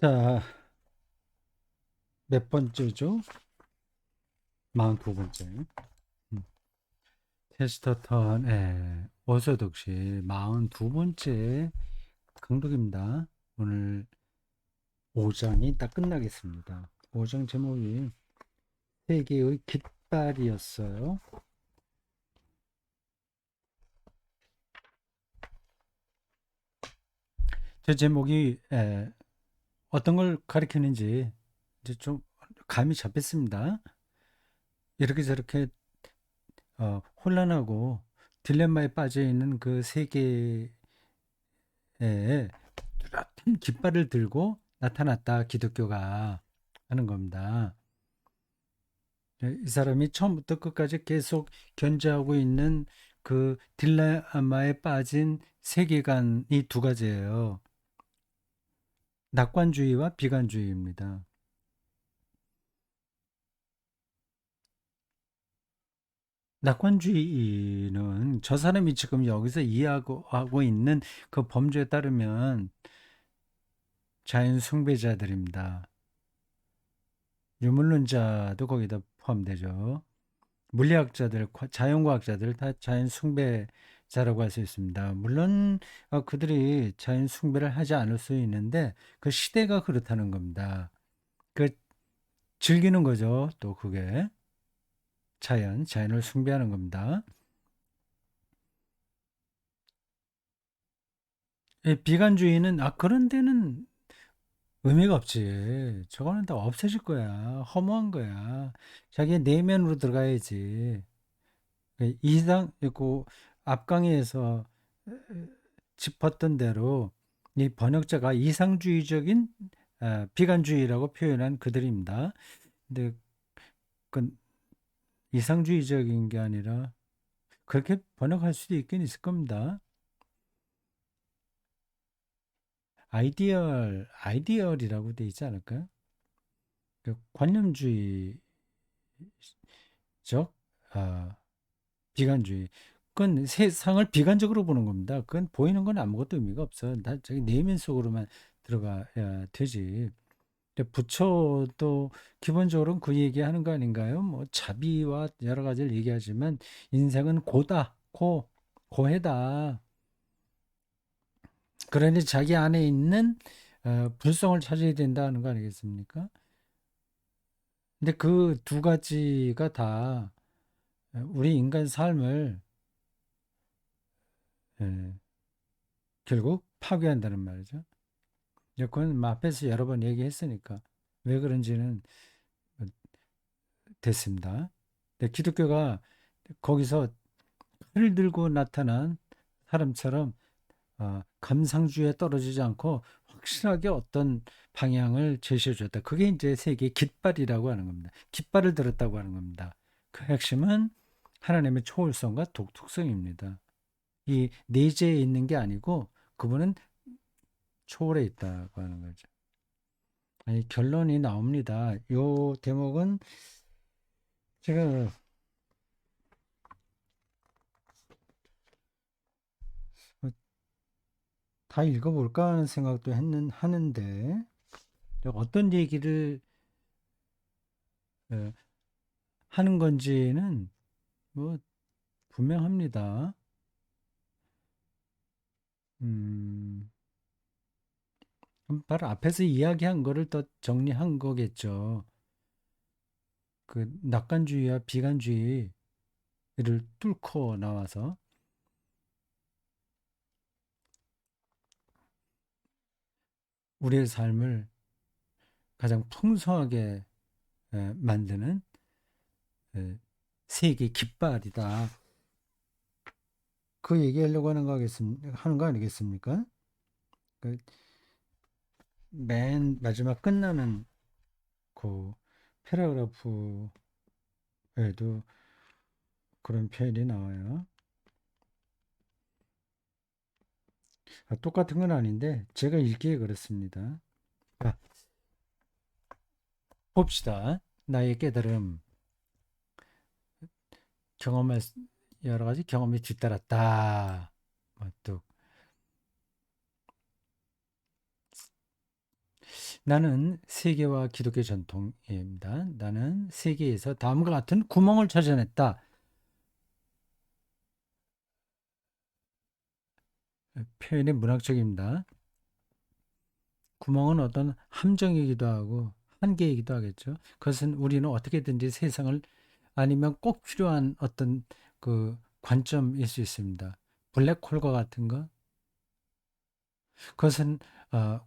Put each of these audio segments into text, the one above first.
자, 몇 번째죠? 42번째. 테스터 턴의 어서독시 42번째 강독입니다. 오늘 5장이 딱 끝나겠습니다. 5장 제목이 세계의 깃발이었어요. 제 제목이 어떤 걸 가리키는지 이제 좀 감이 잡혔습니다. 이렇게 저렇게 혼란하고 딜레마에 빠져 있는 그 세계에 뚜렷한 깃발을 들고 나타났다, 기독교가 하는 겁니다. 이 사람이 처음부터 끝까지 계속 견제하고 있는 그 딜레마에 빠진 세계관이 두 가지예요. 낙관주의와 비관주의입니다. 낙관주의는 저 사람이 지금 여기서 이해하고 있는 그 범주에 따르면 자연 숭배자들입니다. 유물론자도 거기다 포함되죠. 물리학자들, 자연과학자들 다 자연 숭배자라고 할 수 있습니다. 물론 그들이 자연 숭배를 하지 않을 수 있는데 그 시대가 그렇다는 겁니다. 그 즐기는 거죠. 또 그게 자연을 숭배하는 겁니다. 비관주의는 그런 데는 의미가 없지. 저거는 다 없어질 거야. 허무한 거야. 자기 내면으로 들어가야지. 이상 있고 앞강의에서 짚었던 대로 이 번역자가 이상주의적인 비관주의라고 표현한 그들입니다. 근데 그 이상주의적인 게 아니라 그렇게 번역할 수도 있긴 있을 겁니다. 아이디얼이라고 돼 있지 않을까요? 그 관념주의적 아, 비관주의. 그건 세상을 비관적으로 보는 겁니다. 그건 보이는 건 아무것도 의미가 없어. 다 자기 내면 속으로만 들어가야 되지. 근데 부처도 기본적으로는 그 얘기하는 거 아닌가요? 뭐 자비와 여러 가지를 얘기하지만 인생은 고다, 고해다. 그러니 자기 안에 있는 불성을 찾아야 된다는 거 아니겠습니까? 근데 그 두 가지가 다 우리 인간 삶을 예, 결국 파괴한다는 말이죠. 그건 뭐 앞에서 여러 번 얘기했으니까 왜 그런지는 됐습니다. 근데 기독교가 거기서 칼을 들고 나타난 사람처럼 감상주의에 떨어지지 않고 확실하게 어떤 방향을 제시해 줬다. 그게 이제 세계의 깃발이라고 하는 겁니다. 깃발을 들었다고 하는 겁니다. 그 핵심은 하나님의 초월성과 독특성입니다. 이 내재에 있는 게 아니고 그분은 초월해 있다고 하는 거죠. 아니, 결론이 나옵니다. 요 대목은 제가 다 읽어볼까 하는 생각도 하는데 어떤 얘기를 어, 하는 건지는 뭐 분명합니다. 음, 바로 앞에서 이야기한 거를 더 정리한 거겠죠. 그 낙관주의와 비관주의를 뚫고 나와서 우리의 삶을 가장 풍성하게 만드는 세계 깃발이다. 그 얘기하려고 하는 거 아니겠습니까? 그 맨 마지막 끝나는 그 패러그래프에도 그런 표현이 나와요. 똑같은 건 아닌데 제가 읽기에 그렇습니다. 아, 봅시다. 나의 깨달음, 경험할 여러 가지 경험이 뒤따랐다. 또 나는 세계와 기독교 전통입니다. 나는 세계에서 다음과 같은 구멍을 찾아냈다. 표현이 문학적입니다. 구멍은 어떤 함정이기도 하고 한계이기도 하겠죠. 그것은 우리는 어떻게든지 세상을 아니면 꼭 필요한 어떤 그 관점일 수 있습니다. 블랙홀과 같은 거. 그것은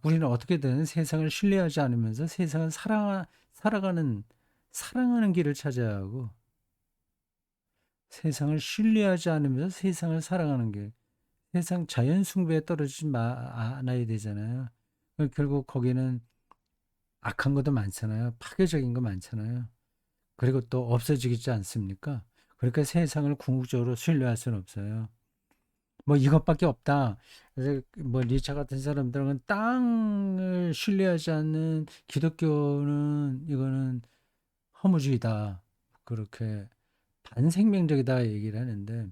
우리는 어떻게든 세상을 신뢰하지 않으면서 세상을 살아가는 사랑하는 길을 찾아야 하고 세상을 신뢰하지 않으면서 세상을 살아가는 길. 세상 자연 숭배에 떨어지지 않아야 되잖아요. 결국 거기는 악한 것도 많잖아요. 파괴적인 거 많잖아요. 그리고 또 없어지지 않습니까? 그러니까 세상을 궁극적으로 신뢰할 수는 없어요. 뭐 이것밖에 없다. 그래서 뭐 리차 같은 사람들은 땅을 신뢰하지 않는 기독교는 이거는 허무주의다. 그렇게 반생명적이다 얘기를 하는데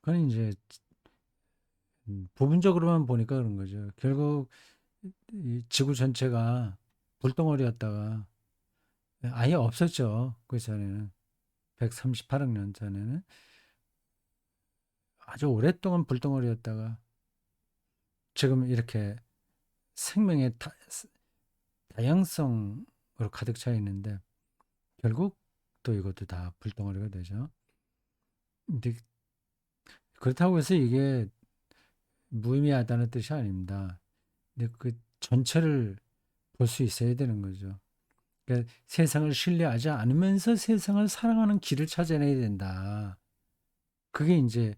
그건 이제 부분적으로만 보니까 그런 거죠. 결국 이 지구 전체가 불덩어리였다가 아예 없었죠. 그 전에는 138억 년 전에는 아주 오랫동안 불덩어리였다가 지금 이렇게 생명의 다양성으로 가득 차 있는데 결국 또 이것도 다 불덩어리가 되죠. 근데 그렇다고 해서 이게 무의미하다는 뜻이 아닙니다. 근데 그 전체를 볼 수 있어야 되는 거죠. 그러니까 세상을 신뢰하지 않으면서 세상을 사랑하는 길을 찾아내야 된다. 그게 이제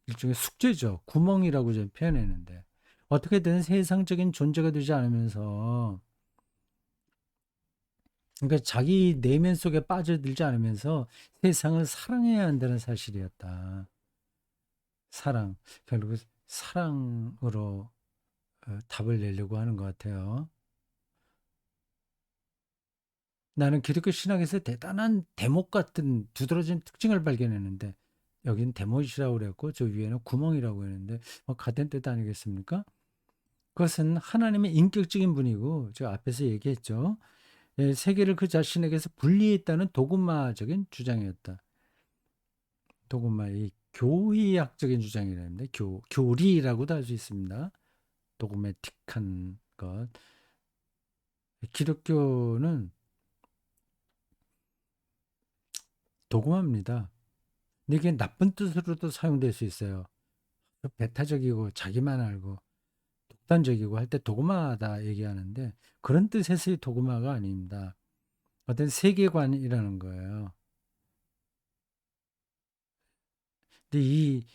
일종의 숙제죠. 구멍이라고 좀 표현했는데 어떻게든 세상적인 존재가 되지 않으면서 그러니까 자기 내면 속에 빠져들지 않으면서 세상을 사랑해야 한다는 사실이었다. 사랑. 결국 사랑으로 답을 내려고 하는 것 같아요. 나는 기독교 신학에서 대단한 대목 같은 두드러진 특징을 발견했는데 여긴 대못이라고 그랬고 저 위에는 구멍이라고 했는데 같은 뜻 아니겠습니까? 그것은 하나님의 인격적인 분이고 제가 앞에서 얘기했죠. 예, 세계를 그 자신에게서 분리했다는 도그마적인 주장이었다. 도그마의 교리학적인 주장이라는데 교리라고도 할 수 있습니다. 도그매틱한 것. 기독교는 도그마입니다. 근데 이게 나쁜 뜻으로도 사용될 수 있어요. 배타적이고 자기만 알고 독단적이고 할 때 도그마다 얘기하는데 그런 뜻에서의 도그마가 아닙니다. 어떤 세계관이라는 거예요. 근데 이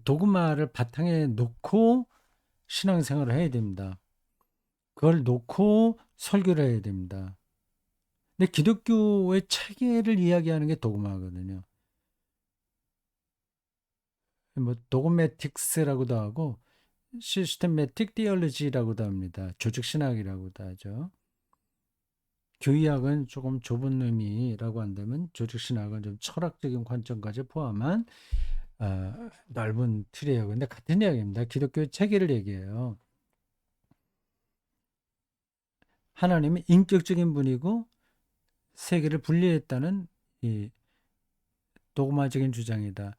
도그마를 바탕에 놓고 신앙생활을 해야 됩니다. 그걸 놓고 설교를 해야 됩니다. 근데 기독교의 체계를 이야기하는 게 도그마거든요. 뭐 도그매틱스라고도 하고 시스테매틱 디얼로지라고도 합니다. 조직 신학이라고도 하죠. 교의학은 조금 좁은 의미라고 한다면 조직 신학은 좀 철학적인 관점까지 포함한 넓은 틀이에요. 근데 같은 이야기입니다. 기독교의 체계를 얘기해요. 하나님이 인격적인 분이고 세계를 분리했다는 이 도그마적인 주장이다.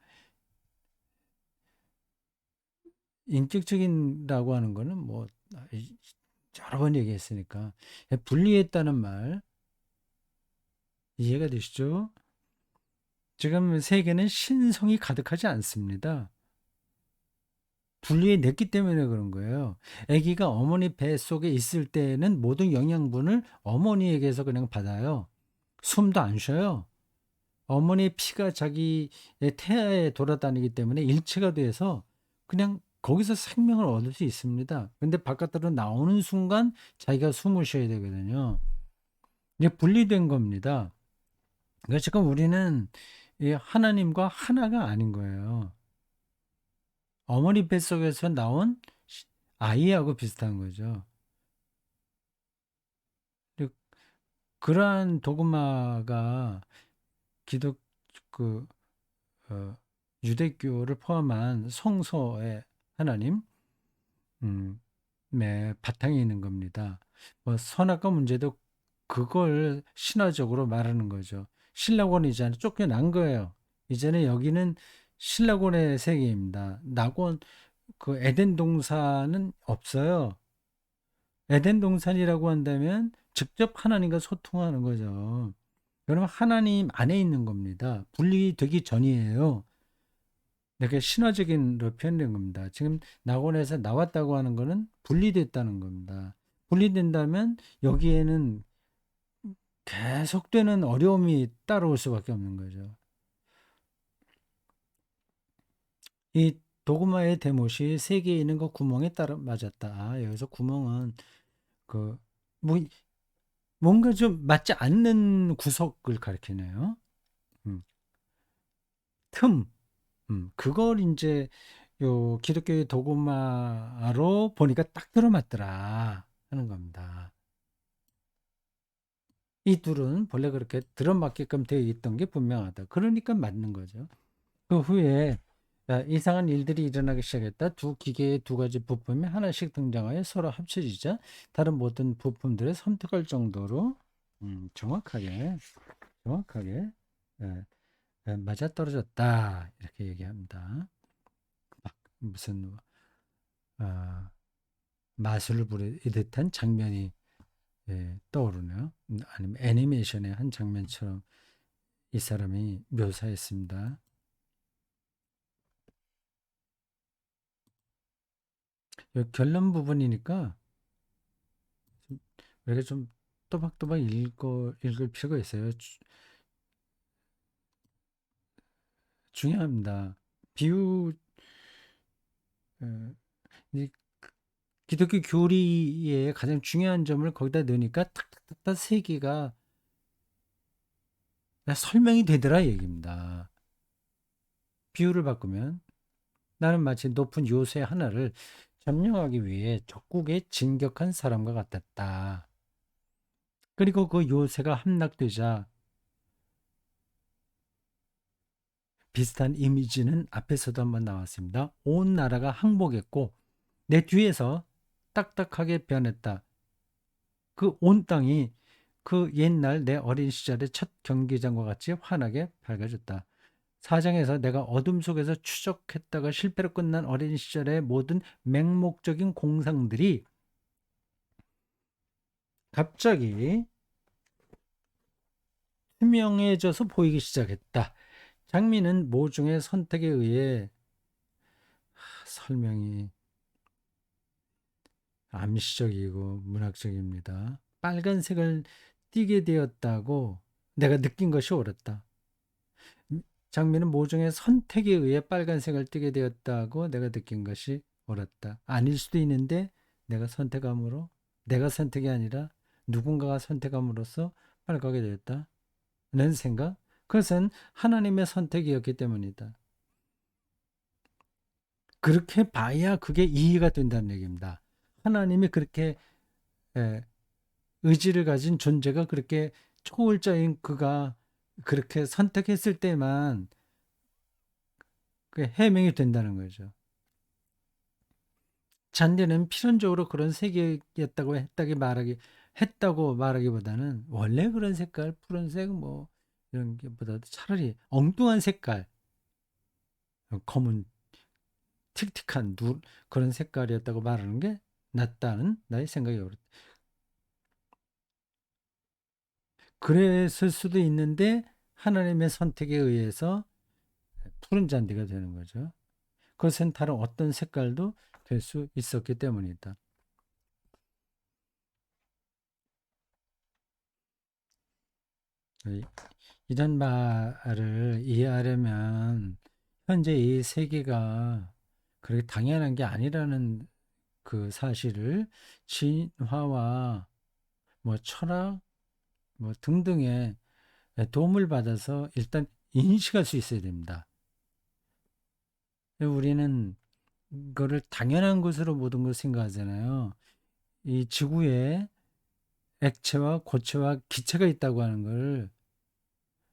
인격적인다고 하는 거는 뭐 여러 번 얘기했으니까 분리했다는 말 이해가 되시죠? 지금 세계는 신성이 가득하지 않습니다. 분리해냈기 때문에 그런 거예요. 아기가 어머니 배 속에 있을 때는 모든 영양분을 어머니에게서 그냥 받아요. 숨도 안 쉬어요. 어머니의 피가 자기의 태아에 돌아다니기 때문에 일체가 돼서 그냥 거기서 생명을 얻을 수 있습니다. 근데 바깥으로 나오는 순간 자기가 숨을 쉬어야 되거든요. 이게 분리된 겁니다. 그러니까 지금 우리는 이 하나님과 하나가 아닌 거예요. 어머니 뱃속에서 나온 아이하고 비슷한 거죠. 그리고 그러한 도그마가 기독 그 어, 유대교를 포함한 성서의 하나님, 음, 바탕에 있는 겁니다. 뭐 선악과 문제도 그걸 신화적으로 말하는 거죠. 신라곤 이제는 쫓겨난 거예요. 이제는 여기는 신라곤의 세계입니다. 낙원 그 에덴 동산은 없어요. 에덴 동산이라고 한다면 직접 하나님과 소통하는 거죠. 그러면 하나님 안에 있는 겁니다. 분리되기 전이에요. 이렇게 신화적인로 표현된 겁니다. 지금 낙원에서 나왔다고 하는 거는 분리됐다는 겁니다. 분리된다면 여기에는 계속되는 어려움이 따라올 수밖에 없는 거죠. 이 도그마의 대못이 세 개에 있는 그 구멍에 따라 맞았다. 여기서 구멍은 그 뭐 뭔가 좀 맞지 않는 구석을 가리키네요. 음, 틈. 그걸 이제 요 기독교의 도그마로 보니까 딱 들어맞더라 하는 겁니다. 이 둘은 본래 그렇게 들어맞게끔 되어 있던 게 분명하다. 그러니까 맞는 거죠. 그 후에 이상한 일들이 일어나기 시작했다. 두 기계의 두 가지 부품이 하나씩 등장하여 서로 합쳐지자 다른 모든 부품들을 선택할 정도로 정확하게 예, 맞아떨어졌다 이렇게 얘기합니다. 막 무슨 마술을 부리듯한 장면이 떠오르네요. 아니면 애니메이션의 한 장면처럼 이 사람이 묘사했습니다. 이 결론 부분이니까 우리가 좀 또박또박 읽을 필요가 있어요. 중요합니다. 비유, 어, 이 기독교 교리의 가장 중요한 점을 거기다 넣으니까 탁탁탁탁 세 개가 설명이 되더라 얘기입니다. 비유를 바꾸면 나는 마치 높은 요새 하나를 점령하기 위해 적국에 진격한 사람과 같았다. 그리고 그 요새가 함락되자 비슷한 이미지는 앞에서도 한번 나왔습니다. 온 나라가 항복했고 내 뒤에서 딱딱하게 변했다. 그 온 땅이 그 옛날 내 어린 시절의 첫 경기장과 같이 환하게 밝아졌다. 사장에서 내가 어둠 속에서 추적했다가 실패로 끝난 어린 시절의 모든 맹목적인 공상들이 갑자기 투명해져서 보이기 시작했다. 장미는 모종의 선택에 의해 설명이 암시적이고 문학적입니다. 빨간색을 띠게 되었다고 내가 느낀 것이 옳았다. 장미는 모종의 선택에 의해 빨간색을 띠게 되었다고 내가 느낀 것이 옳았다. 아닐 수도 있는데 내가 선택이 아니라 누군가가 선택함으로써 빨갛게 되었다. 는 생각? 그것은 하나님의 선택이었기 때문이다. 그렇게 봐야 그게 이해가 된다는 얘기입니다. 하나님이 그렇게 의지를 가진 존재가 그렇게 초월자인 그가 그렇게 선택했을 때만 그 해명이 된다는 거죠. 잔디는 필연적으로 그런 색이었다고 했다고 말하기보다는 원래 그런 색깔, 푸른색 뭐 이런 게보다도 차라리 엉뚱한 색깔, 검은 틱틱한 그런 색깔이었다고 말하는 게 낫다는 나의 생각이 옳다. 그랬을 수도 있는데 하나님의 선택에 의해서 푸른 잔디가 되는 거죠. 그것은 다른 어떤 색깔도 될 수 있었기 때문이다. 이런 말을 이해하려면 현재 이 세계가 그렇게 당연한 게 아니라는 그 사실을 진화와 뭐 철학 뭐 등등의 도움을 받아서 일단 인식할 수 있어야 됩니다. 우리는 그거를 당연한 것으로 모든 걸 생각하잖아요. 이 지구에 액체와 고체와 기체가 있다고 하는 걸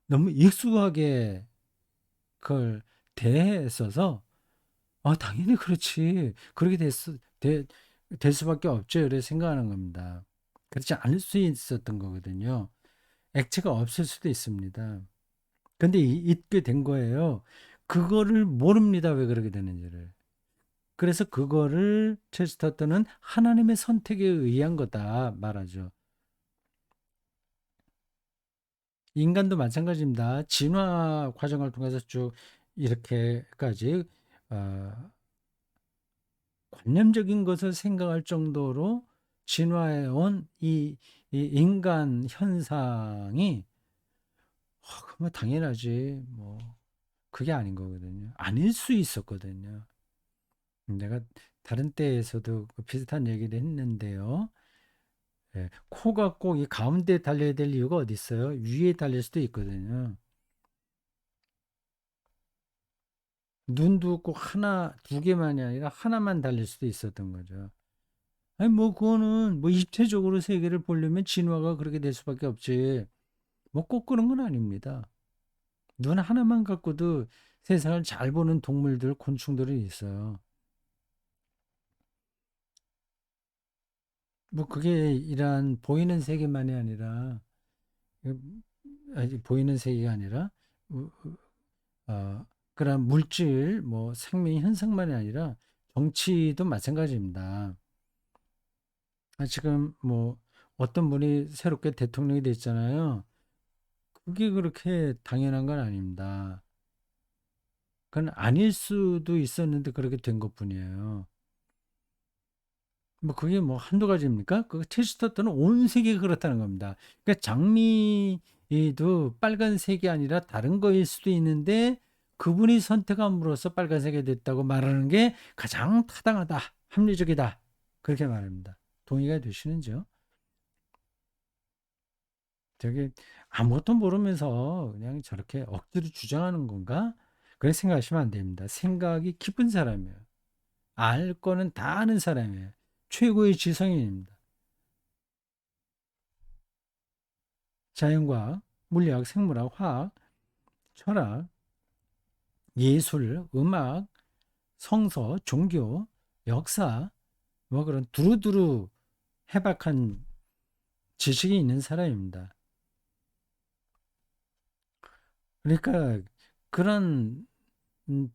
너무 익숙하게 그걸 대했어서 당연히 그렇지. 그렇게 될 수밖에 없죠. 이렇게 생각하는 겁니다. 그렇지 않을 수 있었던 거거든요. 액체가 없을 수도 있습니다. 근데 있게 된 거예요. 그거를 모릅니다. 왜 그렇게 되는지를. 그래서 그거를 체스터턴은 하나님의 선택에 의한 거다 말하죠. 인간도 마찬가지입니다. 진화 과정을 통해서 쭉 이렇게까지 어, 관념적인 것을 생각할 정도로 진화해 온 이 인간 현상이 그러면 당연하지 뭐 그게 아닌 거거든요. 아닐 수 있었거든요. 내가 다른 때에서도 그 비슷한 얘기를 했는데요. 예, 코가 꼭 이 가운데 달려야 될 이유가 어디 있어요? 위에 달릴 수도 있거든요. 눈도 꼭 하나, 두 개만이 아니라 하나만 달릴 수도 있었던 거죠. 아니, 뭐, 그거는 뭐 입체적으로 세계를 보려면 진화가 그렇게 될 수밖에 없지. 뭐 꼭 그런 건 아닙니다. 눈 하나만 갖고도 세상을 잘 보는 동물들, 곤충들이 있어요. 뭐 그게 이러한 보이는 세계만이 아니라, 아니, 보이는 세계가 아니라, 그런 물질, 뭐 생명 현상만이 아니라 정치도 마찬가지입니다. 지금 뭐 어떤 분이 새롭게 대통령이 됐잖아요. 그게 그렇게 당연한 건 아닙니다. 그건 아닐 수도 있었는데 그렇게 된 것뿐이에요. 뭐 그게 뭐 한두 가지입니까? 그 체스터턴은 온 세계가 그렇다는 겁니다. 그러니까 장미도 빨간색이 아니라 다른 거일 수도 있는데 그분이 선택함으로써 빨간색이 됐다고 말하는 게 가장 타당하다, 합리적이다. 그렇게 말합니다. 동의가 되시는지요? 저게 아무것도 모르면서 그냥 저렇게 억지로 주장하는 건가? 그렇게 생각하시면 안 됩니다. 생각이 깊은 사람이에요. 알 거는 다 아는 사람이에요. 최고의 지성인입니다. 자연과학, 물리학, 생물학, 화학, 철학, 예술, 음악, 성서, 종교, 역사, 뭐 그런 두루두루 해박한 지식이 있는 사람입니다. 그러니까 그런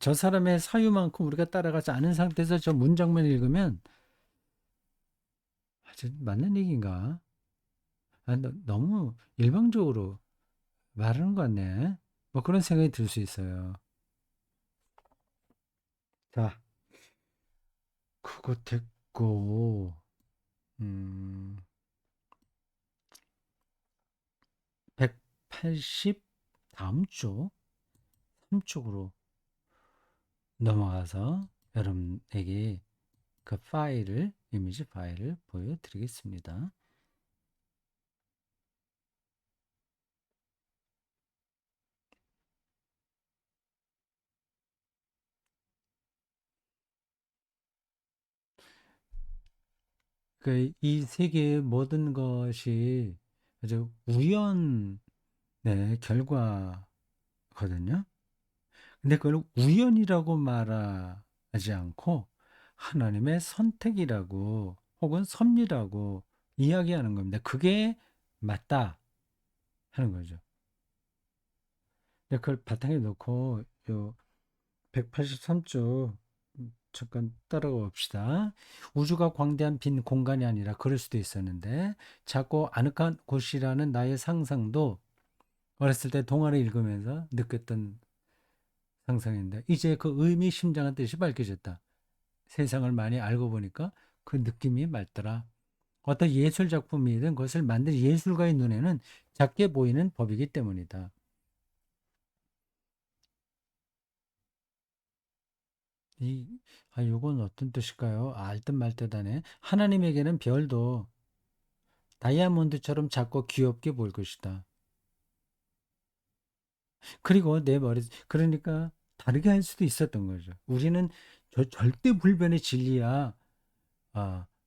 저 사람의 사유만큼 우리가 따라가지 않은 상태에서 저 문장만 읽으면 아주 맞는 얘기인가? 너무 일방적으로 말하는 것 같네. 뭐 그런 생각이 들 수 있어요. 자, 그거 됐고, 음, 180 다음 주 3쪽으로 넘어가서 여러분에게 그 파일을, 이미지 파일을 보여드리겠습니다. 그 이 세계의 모든 것이 아주 우연의 결과거든요. 근데 그걸 우연이라고 말하지 않고 하나님의 선택이라고 혹은 섭리라고 이야기하는 겁니다. 그게 맞다 하는 거죠. 근데 그걸 바탕에 놓고 요 183쪽 잠깐 따라가 봅시다. 우주가 광대한 빈 공간이 아니라 그럴 수도 있었는데 작고 아늑한 곳이라는 나의 상상도 어렸을 때 동화를 읽으면서 느꼈던 상상인데 이제 그 의미심장한 뜻이 밝혀졌다. 세상을 많이 알고 보니까 그 느낌이 맑더라. 어떤 예술 작품이든 그것을 만든 예술가의 눈에는 작게 보이는 법이기 때문이다. 이, 요건 어떤 뜻일까요? 알듯 말듯하네. 하나님에게는 별도 다이아몬드처럼 작고 귀엽게 보일 것이다. 그리고 내 머리, 그러니까 다르게 할 수도 있었던 거죠. 우리는 절대 불변의 진리야,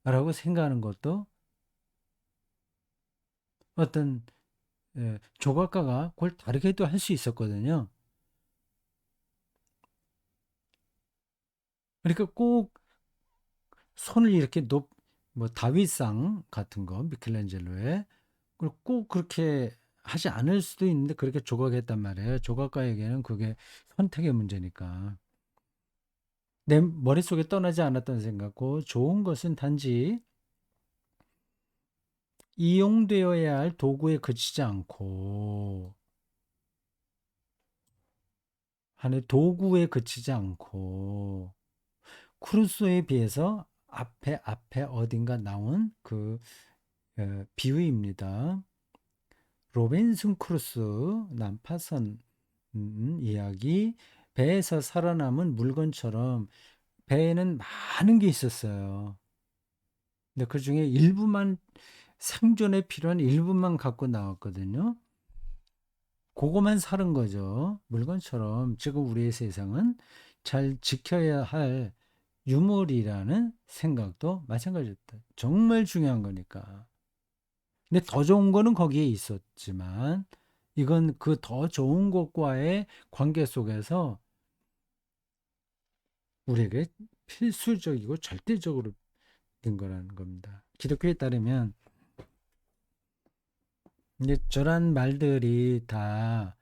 라고 생각하는 것도 어떤 조각가가 그걸 다르게도 할 수 있었거든요. 그러니까 꼭 손을 이렇게 뭐 다윗상 같은 거 미켈란젤로의 그리고 꼭 그렇게 하지 않을 수도 있는데 그렇게 조각했단 말이에요. 조각가에게는 그게 선택의 문제니까. 내 머릿속에 떠나지 않았던 생각고 좋은 것은 단지 이용되어야 할 도구에 그치지 않고 하나의 도구에 그치지 않고 크루소에 비해서 앞에 어딘가 나온 그 비유입니다. 로빈슨 크루스 난파선 이야기 배에서 살아남은 물건처럼 배에는 많은 게 있었어요. 근데 그 중에 일부만 생존에 필요한 일부만 갖고 나왔거든요. 그거만 사는 거죠. 물건처럼 지금 우리의 세상은 잘 지켜야 할 유물이라는 생각도 마찬가지였다. 정말 중요한 거니까. 근데 더 좋은 거는 거기에 있었지만 이건 그 더 좋은 것과의 관계 속에서 우리에게 필수적이고 절대적으로 된 거라는 겁니다. 기독교에 따르면 이제 저런 말들이 다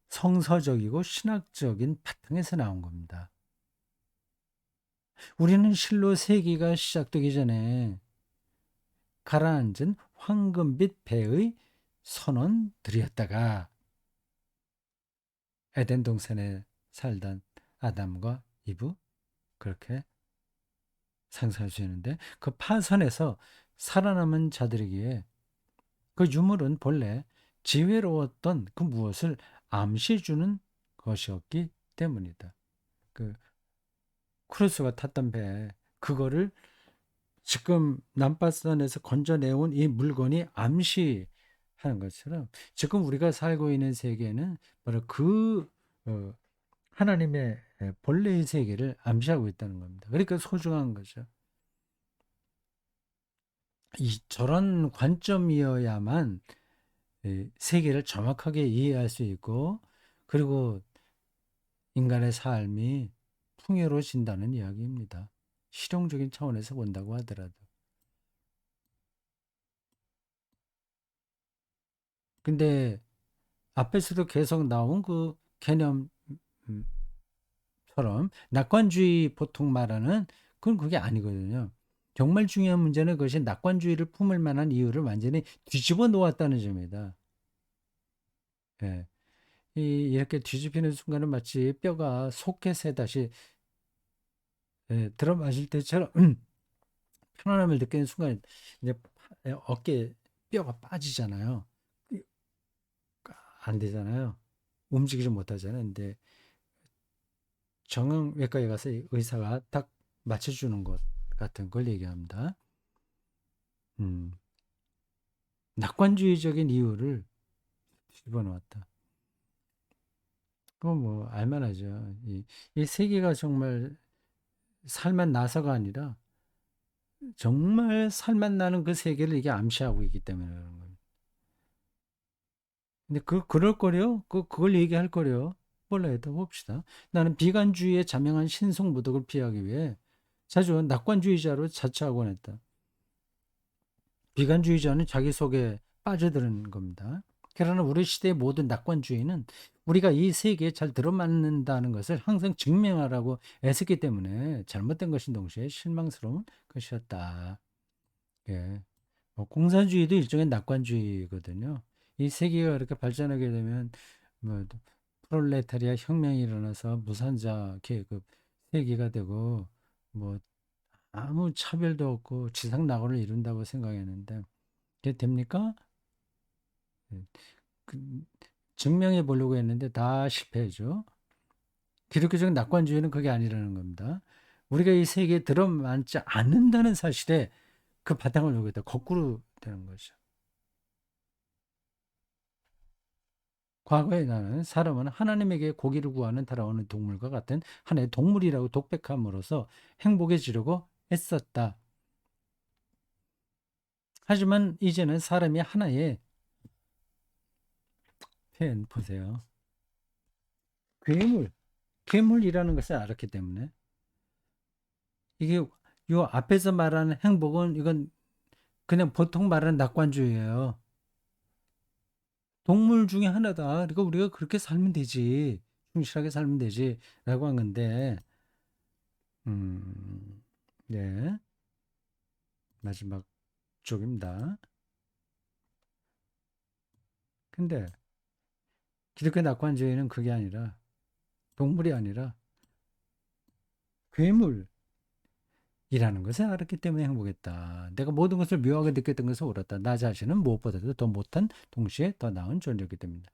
성서적이고 신학적인 바탕에서 나온 겁니다. 우리는 실로 세기가 시작되기 전에 가라앉은 황금빛 배의 선원들이었다가 에덴 동산에 살던 아담과 이브 그렇게 상상할 수 있는데 그 파선에서 살아남은 자들에게 그 유물은 본래 지혜로웠던 그 무엇을 암시해주는 것이었기 때문이다. 그 크루스가 탔던 배 그거를 지금 남바선에서 건져내온 이 물건이 암시하는 것처럼 지금 우리가 살고 있는 세계는 바로 그 어, 하나님의 본래의 세계를 암시하고 있다는 겁니다. 그러니까 소중한 거죠. 저런 관점이어야만 세계를 정확하게 이해할 수 있고 그리고 인간의 삶이 풍요로워진다는 이야기입니다. 실용적인 차원에서 본다고 하더라도. 근데 앞에서도 계속 나온 그 개념처럼 낙관주의 보통 말하는 그건 그게 아니거든요. 정말 중요한 문제는 그것이 낙관주의를 품을 만한 이유를 완전히 뒤집어 놓았다는 점이다. 예. 이렇게 뒤집히는 순간은 마치 뼈가 소켓에 다시 들어맞을 때처럼 편안함을 느끼는 순간 이제 어깨 뼈가 빠지잖아요. 안 되잖아요. 움직이지 못하잖아요. 근데 정형외과에 가서 의사가 딱 맞춰주는 것 같은 걸 얘기합니다. 음, 낙관주의적인 이유를 집어넣었다. 그건 뭐 알만하죠. 이 세계가 정말 살만 나서가 아니라 정말 살맛 나는 그 세계를 이게 암시하고 있기 때문에 그런 거예요. 근데 그럴 거려? 그걸 얘기할 거려? 몰라요. 더 봅시다. 나는 비관주의에 자명한 신성모독을 피하기 위해 자주 낙관주의자로 자처하곤 했다. 비관주의자는 자기 속에 빠져드는 겁니다. 그러나 우리 시대의 모든 낙관주의는 우리가 이 세계에 잘 들어맞는다는 것을 항상 증명하라고 애쓰기 때문에 잘못된 것인 동시에 실망스러운 것이었다. 예. 공산주의도 일종의 낙관주의거든요. 이 세계가 이렇게 발전하게 되면 뭐 프롤레타리아 혁명이 일어나서 무산자 계급 세계가 되고 뭐 아무 차별도 없고 지상 낙원을 이룬다고 생각했는데 그게 됩니까? 예. 그, 증명해 보려고 했는데 다 실패했죠. 기독교적 낙관주의는 그게 아니라는 겁니다. 우리가 이 세계에 들어맞지 않는다는 사실에 그 바탕을 놓고 있다. 거꾸로 되는 거죠. 과거에 나는 사람은 하나님에게 고기를 구하는 달아오는 동물과 같은 하나의 동물이라고 독백함으로써 행복해지려고 애썼다. 하지만 이제는 사람이 하나의 표현 보세요. 괴물, 괴물이라는 것을 알았기 때문에 이게 요 앞에서 말하는 행복은 이건 그냥 보통 말하는 낙관주의예요. 동물 중에 하나다. 그러니까 우리가 그렇게 살면 되지. 충실하게 살면 되지. 라고 한 건데, 네. 마지막 쪽입니다. 근데 기독교 낙관주의는 그게 아니라, 동물이 아니라 괴물이라는 것을 알았기 때문에 행복했다. 내가 모든 것을 묘하게 느꼈던 것을 옳았다. 나 자신은 무엇보다도 더 못한, 동시에 더 나은 존재이기 때문이다.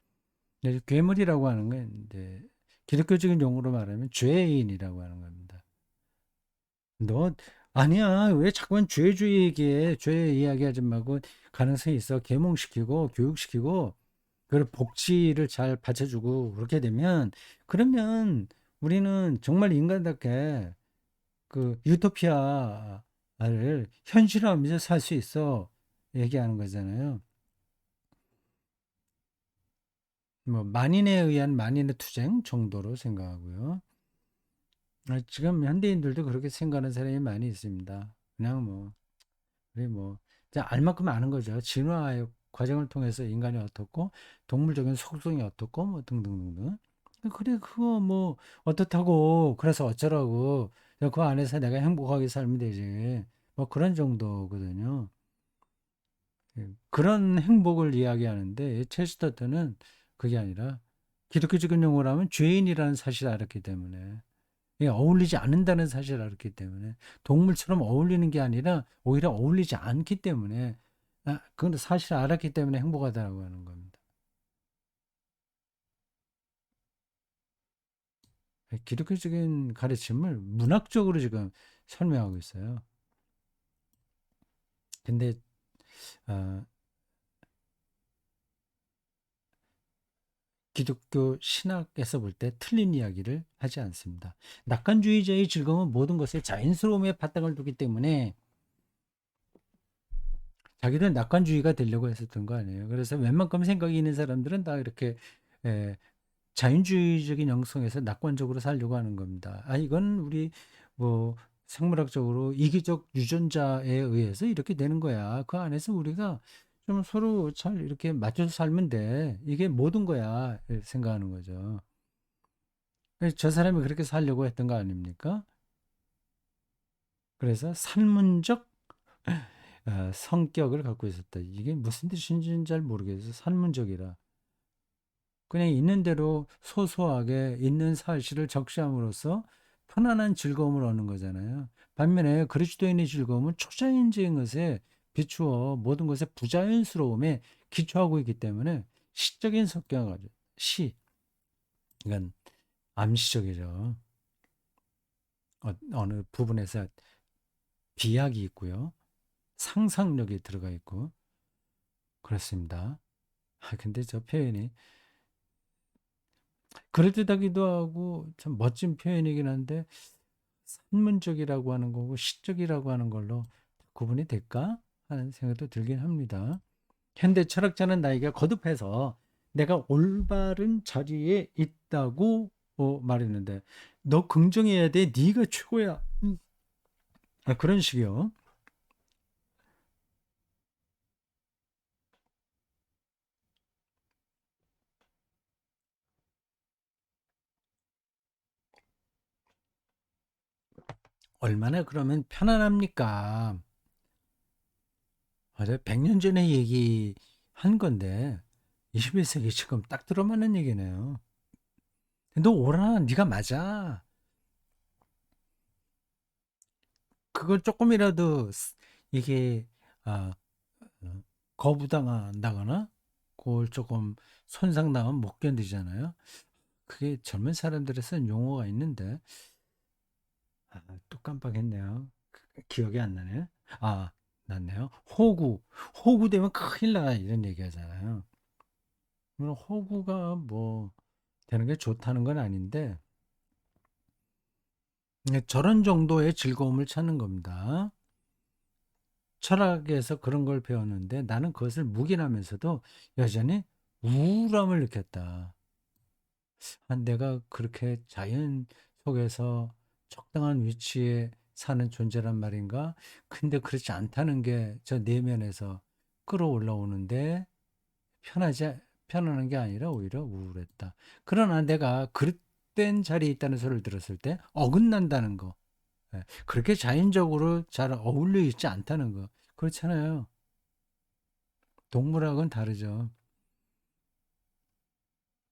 괴물이라고 하는 건 이제 기독교적인 용어로 말하면 죄인이라고 하는 겁니다. 너 아니야. 왜 자꾸만 죄주의 얘기해? 죄 이야기하지 말고 가능성이 있어. 계몽시키고 교육시키고 그걸 복지를 잘 받쳐주고 그렇게 되면 그러면 우리는 정말 인간답게 그 유토피아를 현실화하면서 살 수 있어. 얘기하는 거잖아요. 뭐 만인에 의한 만인의 투쟁 정도로 생각하고요. 지금 현대인들도 그렇게 생각하는 사람이 많이 있습니다. 그냥 뭐 우리 뭐 그냥 알 만큼 아는 거죠. 진화의 과정을 통해서 인간이 어떻고 동물적인 속성이 어떻고 뭐 등등등등. 그래 그거 뭐 어떻다고 그래서 어쩌라고 그 안에서 내가 행복하게 살면 되지. 뭐 그런 정도거든요. 그런 행복을 이야기하는데 체스터트는 그게 아니라 기독교적인 용어로 하면 죄인이라는 사실을 알았기 때문에 어울리지 않는다는 사실을 알았기 때문에 동물처럼 어울리는 게 아니라 오히려 어울리지 않기 때문에 그건 사실을 알았기 때문에 행복하다고 하는 겁니다. 기독교적인 가르침을 문학적으로 지금 설명하고 있어요. 근데 어, 기독교 신학에서 볼 때 틀린 이야기를 하지 않습니다. 낙관주의자의 즐거움은 모든 것에 자연스러움에 바탕을 두기 때문에 자기들은 낙관주의가 되려고 했었던 거 아니에요. 그래서 웬만큼 생각이 있는 사람들은 다 이렇게 에, 자연주의적인 영성에서 낙관적으로 살려고 하는 겁니다. 이건 우리 뭐 생물학적으로 이기적 유전자에 의해서 이렇게 되는 거야. 그 안에서 우리가 좀 서로 잘 이렇게 맞춰서 살면 돼. 이게 모든 거야. 생각하는 거죠. 그래서 저 사람이 그렇게 살려고 했던 거 아닙니까? 그래서 산문적 성격을 갖고 있었다. 이게 무슨 뜻인지는 잘 모르겠어요. 산문적이라. 그냥 있는 대로 소소하게 있는 사실을 적시함으로써 편안한 즐거움을 얻는 거잖아요. 반면에 그리스도인의 즐거움은 초자연적인 것에 비추어 모든 것의 부자연스러움에 기초하고 있기 때문에 시적인 성격을 가지고 시, 이건 암시적이죠. 어느 부분에서 비약이 있고요. 상상력이 들어가 있고 그렇습니다. 근데 저 표현이 그럴듯하기도 하고 참 멋진 표현이긴 한데 산문적이라고 하는 거고 시적이라고 하는 걸로 구분이 될까 하는 생각도 들긴 합니다. 현대 철학자는 나에게 거듭해서 내가 올바른 자리에 있다고 말했는데 너 긍정해야 돼. 네가 최고야. 그런 식이요. 얼마나 그러면 편안합니까? 맞아요. 100년 전에 얘기한 건데 21세기 지금 딱 들어맞는 얘기네요. 너 오라. 네가 맞아. 그걸 조금이라도 이게 아, 어, 거부당한다거나 그걸 조금 손상당하면 못 견디잖아요. 그게 젊은 사람들이 쓴 용어가 있는데 또 깜빡했네요. 기억이 안 나네. 아, 났네요. 호구 되면 큰일 나 이런 얘기 하잖아요. 물론 호구가 뭐 되는 게 좋다는 건 아닌데 저런 정도의 즐거움을 찾는 겁니다. 철학에서 그런 걸 배웠는데 나는 그것을 묵인하면서도 여전히 우울함을 느꼈다. 내가 그렇게 자연 속에서 적당한 위치에 사는 존재란 말인가? 근데 그렇지 않다는 게 저 내면에서 끌어올라오는데 편하지 편안한 게 아니라 오히려 우울했다. 그러나 내가 그릇된 자리에 있다는 소리를 들었을 때 어긋난다는 거. 예, 그렇게 자연적으로 잘 어울려 있지 않다는 거. 그렇잖아요. 동물하고는 다르죠.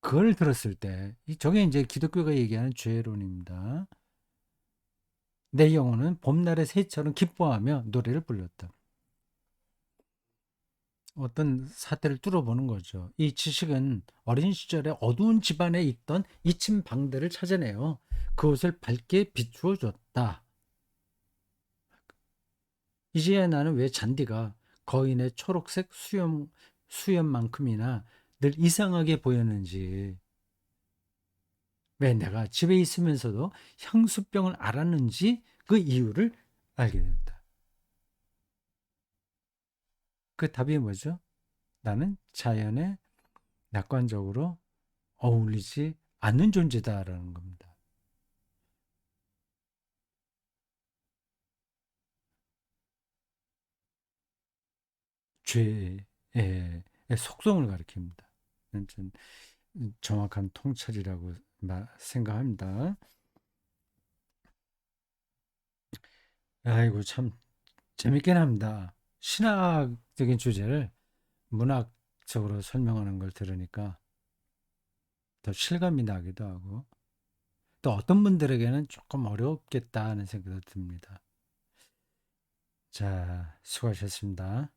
그걸 들었을 때, 저게 이제 기독교가 얘기하는 죄론입니다. 내 영혼은 봄날의 새처럼 기뻐하며 노래를 불렀다. 어떤 사태를 뚫어보는 거죠. 이 지식은 어린 시절에 어두운 집안에 있던 잊힌 방들을 찾아내어 그곳을 밝게 비추어 줬다. 이제야 나는 왜 잔디가 거인의 초록색 수염만큼이나 늘 이상하게 보였는지, 왜 내가 집에 있으면서도 향수병을 앓았는지 그 이유를 알게 된다. 그 답이 뭐죠? 나는 자연에 낙관적으로 어울리지 않는 존재다라는 겁니다. 죄의 속성을 가리킵니다. 좀 정확한 통찰이라고 생각합니다. 아이고, 참 재밌긴 합니다. 신학적인 주제를 문학적으로 설명하는 걸 들으니까 더 실감이 나기도 하고, 또 어떤 분들에게는 조금 어렵겠다 하는 생각도 듭니다. 자, 수고하셨습니다.